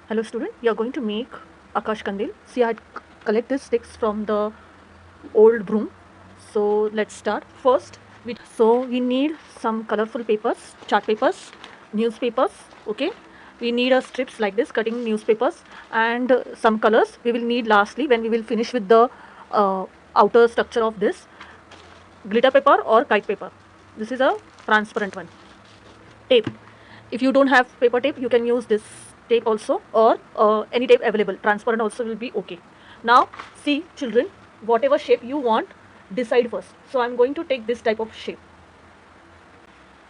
Hello student, we are going to make Akash Kandil. See, I had collect these sticks from the old broom. So let's start. First, we need some colorful papers, chart papers, newspapers. Okay, we need a strips like this, cutting newspapers, and some colors. We will need lastly when we will finish with the outer structure of this glitter paper or kite paper. This is a transparent one. Tape. If you don't have paper tape, you can use this tape also, or any tape available. Transparent also will be okay. Now see children, whatever shape you want, decide first. So I'm going to take this type of shape.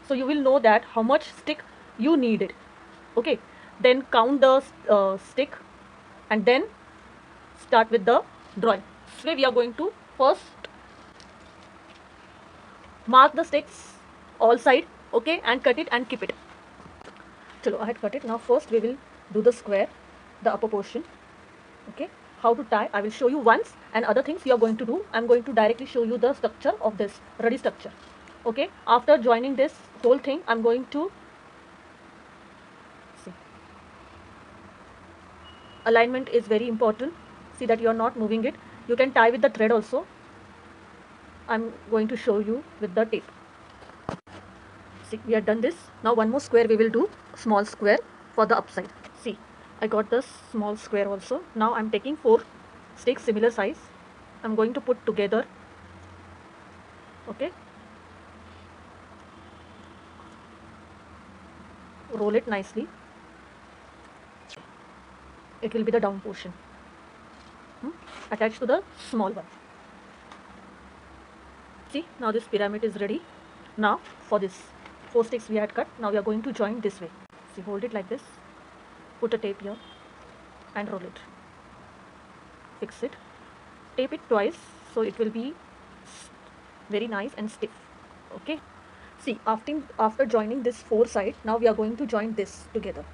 So you will know that how much stick you needed. Okay, then count the stick and then start with the drawing. This way we are going to first mark the sticks all side, okay, and cut it and keep it. Chalo, I had cut it. Now first we will do the square, the upper portion. Okay, how to tie I will show you once, and other things you are going to do, I'm going to directly show you the structure of this ready structure. Okay, after joining this whole thing, I'm going to see, alignment is very important. See that you are not moving it. You can tie with the thread also. I'm going to show you with the tape. See, we have done this. Now one more square we will do, small square for the upside. See, I got the small square also. Now I'm taking 4 sticks similar size. I'm going to put together. Okay, roll it nicely. It will be the down portion, attached to the small one. See, now this pyramid is ready. Now for this 4 sticks we had cut, now we are going to join this way. See, hold it like this, put a tape here and roll it, fix it, tape it twice so it will be very nice and stiff. Okay, see, after joining this 4 side, now we are going to join this together.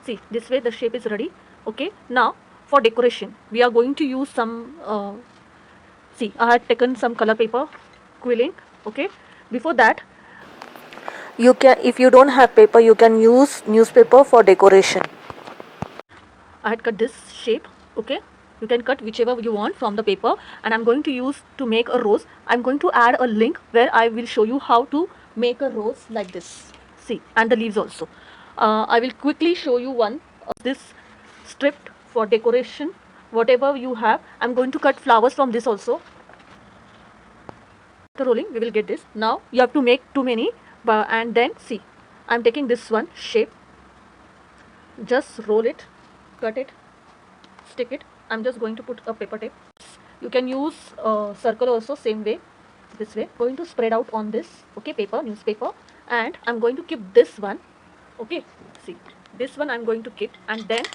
See, this way the shape is ready. Okay, now for decoration we are going to use some see, I had taken some color paper, quilling. Okay, before that, You can, if you don't have paper, you can use newspaper for decoration. I had cut this shape. Okay, you can cut whichever you want from the paper, and I'm going to use to make a rose. I'm going to add a link where I will show you how to make a rose like this. See, and the leaves also. I will quickly show you one this strip for decoration. Whatever you have, I'm going to cut flowers from this also. After rolling, we will get this. Now you have to make too many, and then see, I'm taking this one shape. Just roll it, cut it, stick it. I'm just going to put a paper tape. You can use circle also, same way, this way. Going to spread out on this, okay, paper, newspaper, and I'm going to keep this one. Okay, see, this one I'm going to keep, and then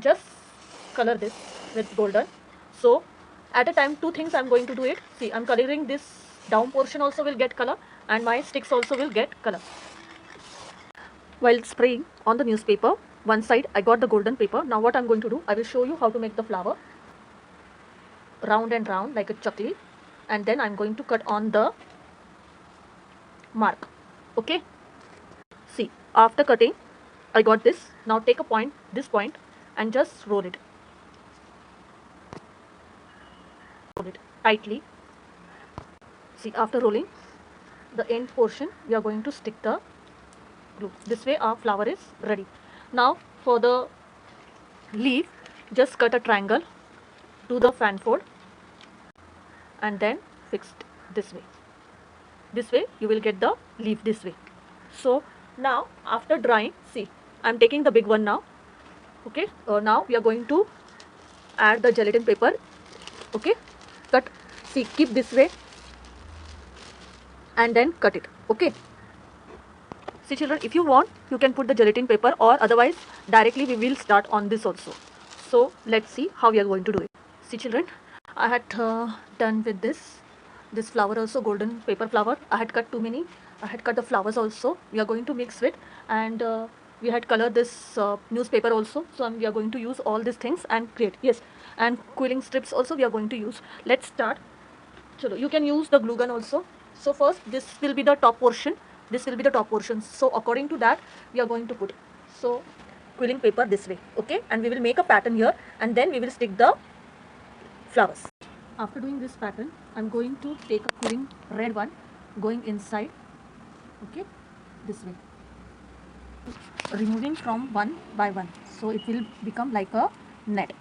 just color this with golden. So at a time, 2 things I'm going to do it. See, I'm coloring this down portion also will get color, and my sticks also will get color. While spraying on the newspaper, one side I got the golden paper. Now what I'm going to do, I will show you how to make the flower. Round and round like a chakli, and then I'm going to cut on the mark. Okay, see, after cutting I got this. Now take a point, this point, and just roll it tightly. See, after rolling the end portion, we are going to stick the glue. This way our flower is ready. Now for the leaf, just cut a triangle, do the fan fold, and then fix it this way. This way you will get the leaf this way. So now after drying, see, I'm taking the big one now. Okay, now we are going to add the gelatin paper. Okay, cut, see, keep this way and then cut it. Okay, see children, if you want you can put the gelatin paper, or otherwise directly we will start on this also. So let's see how we are going to do it. See children, I had done with this flower also, golden paper flower. I had cut too many. I had cut the flowers also. We are going to mix it, and we had colored this newspaper also. So we are going to use all these things and create. Yes, and quilling strips also we are going to use. Let's start. Chalo, you can use the glue gun also. So first this will be the top portion. this will be the top portion. So according to that we are going to put, so quilling paper this way, okay, and we will make a pattern here and then we will stick the flowers. After doing this pattern, I'm going to take a quilling red one going inside, okay, this way, removing from one by one, so it will become like a net.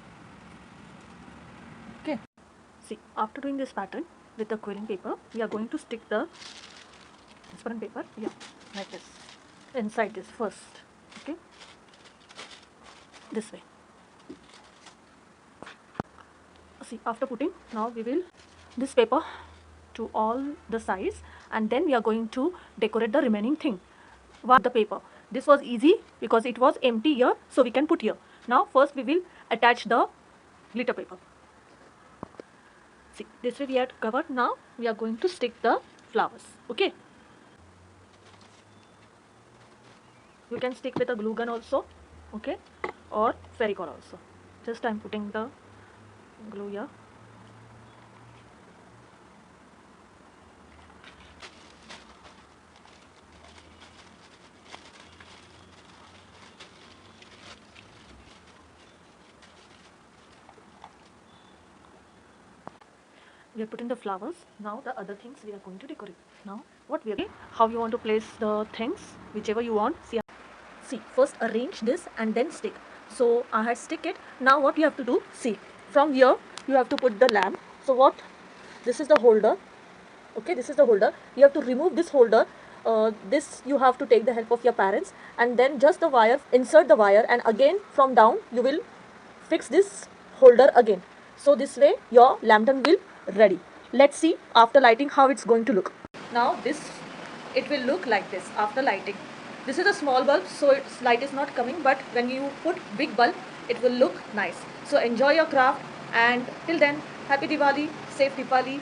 Okay, see, after doing this pattern with the quilling paper, we are going to stick the transparent paper here like this inside this first, okay, this way. See, after putting, now we will this paper to all the sides and then we are going to decorate the remaining thing. What the paper, this was easy because it was empty here, so we can put here. Now first we will attach the glitter paper. See, this way we had covered. Now we are going to stick the flowers, okay. You can stick with a glue gun also, okay, or Fevicol also. Just I'm putting the glue here. We are putting the flowers. Now the other things we are going to decorate. Now what we are, how you want to place the things, whichever you want. See, first arrange this and then stick. So I had stick it. Now what you have to do, see, from here you have to put the lamp. So what, this is the holder, okay, this is the holder. You have to remove this holder. This you have to take the help of your parents and then just the wire, insert the wire and again from down you will fix this holder again. So this way your lantern will ready. Let's see after lighting how it's going to look. Now this, it will look like this after lighting. This is a small bulb, so its light is not coming, but when you put big bulb it will look nice. So enjoy your craft and till then, happy Diwali, safe Diwali.